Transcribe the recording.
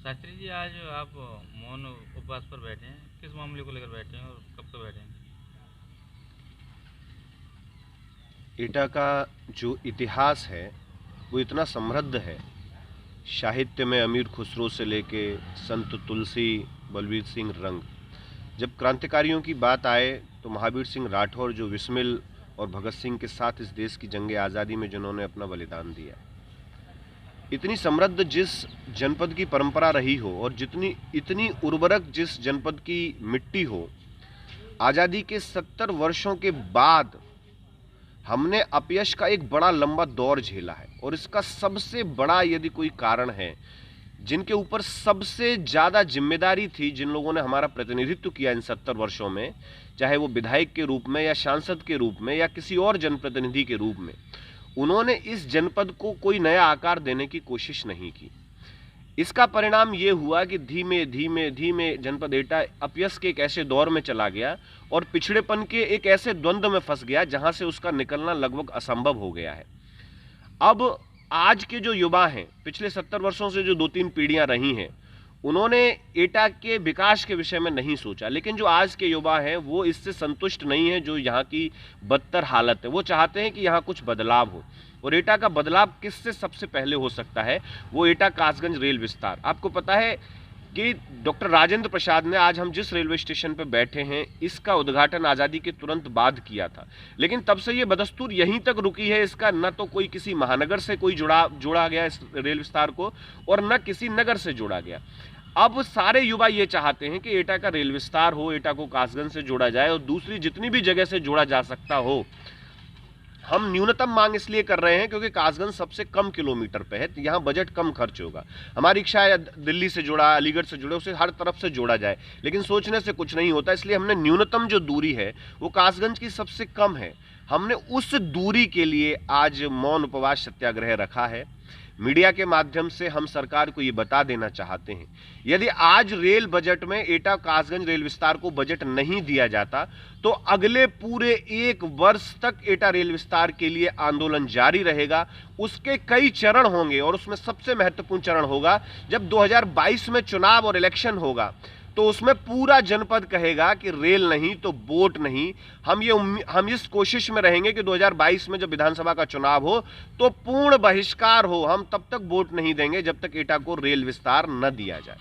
शास्त्री जी, आज आप मौन उपवास पर बैठे हैं, किस मामले को लेकर बैठे हैं और कब से बैठे हैं? एटा का जो इतिहास है वो इतना समृद्ध है। साहित्य में अमीर खुसरो से लेके संत तुलसी, बलवीर सिंह रंग, जब क्रांतिकारियों की बात आए तो महावीर सिंह राठौर जो विस्मिल और भगत सिंह के साथ इस देश की जंग आज़ादी में जिन्होंने अपना बलिदान दिया, इतनी समृद्ध जिस जनपद की परंपरा रही हो और जितनी इतनी उर्वरक जिस जनपद की मिट्टी हो, आज़ादी के 70 वर्षों के बाद हमने अपयश का एक बड़ा लंबा दौर झेला है। और इसका सबसे बड़ा यदि कोई कारण है, जिनके ऊपर सबसे ज़्यादा जिम्मेदारी थी, जिन लोगों ने हमारा प्रतिनिधित्व किया इन 70 वर्षों में, चाहे वो विधायक के रूप में या सांसद के रूप में या किसी और जनप्रतिनिधि के रूप में, उन्होंने इस जनपद को कोई नया आकार देने की कोशिश नहीं की। इसका परिणाम ये हुआ कि धीमे धीमे धीमे जनपद एटा अपयश के एक ऐसे दौर में चला गया और पिछड़ेपन के एक ऐसे द्वंद्व में फंस गया जहां से उसका निकलना लगभग असंभव हो गया है। अब आज के जो युवा हैं, पिछले 70 वर्षों से जो 2-3 पीढ़ियां रही हैं, उन्होंने एटा के विकास के विषय में नहीं सोचा, लेकिन जो आज के युवा हैं वो इससे संतुष्ट नहीं है। जो यहाँ की बदतर हालत है, वो चाहते हैं कि यहाँ कुछ बदलाव हो। और एटा का बदलाव किससे सबसे पहले हो सकता है? वो एटा कासगंज रेल विस्तार। आपको पता है कि डॉक्टर राजेंद्र प्रसाद ने, आज हम जिस रेलवे स्टेशन पर बैठे हैं, इसका उद्घाटन आज़ादी के तुरंत बाद किया था, लेकिन तब से ये बदस्तूर यहीं तक रुकी है। इसका न तो कोई किसी महानगर से कोई जोड़ा गया इस रेल विस्तार को, और न किसी नगर से जोड़ा गया। अब सारे युवा ये चाहते हैं कि एटा का रेल विस्तार हो, एटा को कासगंज से जोड़ा जाए और दूसरी जितनी भी जगह से जोड़ा जा सकता हो। हम न्यूनतम मांग इसलिए कर रहे हैं क्योंकि कासगंज सबसे कम किलोमीटर पे है, तो यहाँ बजट कम खर्च होगा। हमारी इच्छा है दिल्ली से जोड़ा, अलीगढ़ से जोड़ा, उसे हर तरफ से जोड़ा जाए, लेकिन सोचने से कुछ नहीं होता। इसलिए हमने न्यूनतम जो दूरी है वो कासगंज की सबसे कम है, हमने उस दूरी के लिए आज मौन उपवास सत्याग्रह रखा है। मीडिया के माध्यम से हम सरकार को ये बता देना चाहते हैं, यदि आज रेल बजट में एटा कासगंज रेल विस्तार को बजट नहीं दिया जाता तो अगले पूरे 1 वर्ष तक एटा रेल विस्तार के लिए आंदोलन जारी रहेगा। उसके कई चरण होंगे और उसमें सबसे महत्वपूर्ण चरण होगा जब 2022 में चुनाव और इलेक्शन होगा, तो उसमें पूरा जनपद कहेगा कि रेल नहीं तो वोट नहीं। हम इस कोशिश में रहेंगे कि 2022 में जब विधानसभा का चुनाव हो तो पूर्ण बहिष्कार हो। हम तब तक वोट नहीं देंगे जब तक एटा को रेल विस्तार न दिया जाए।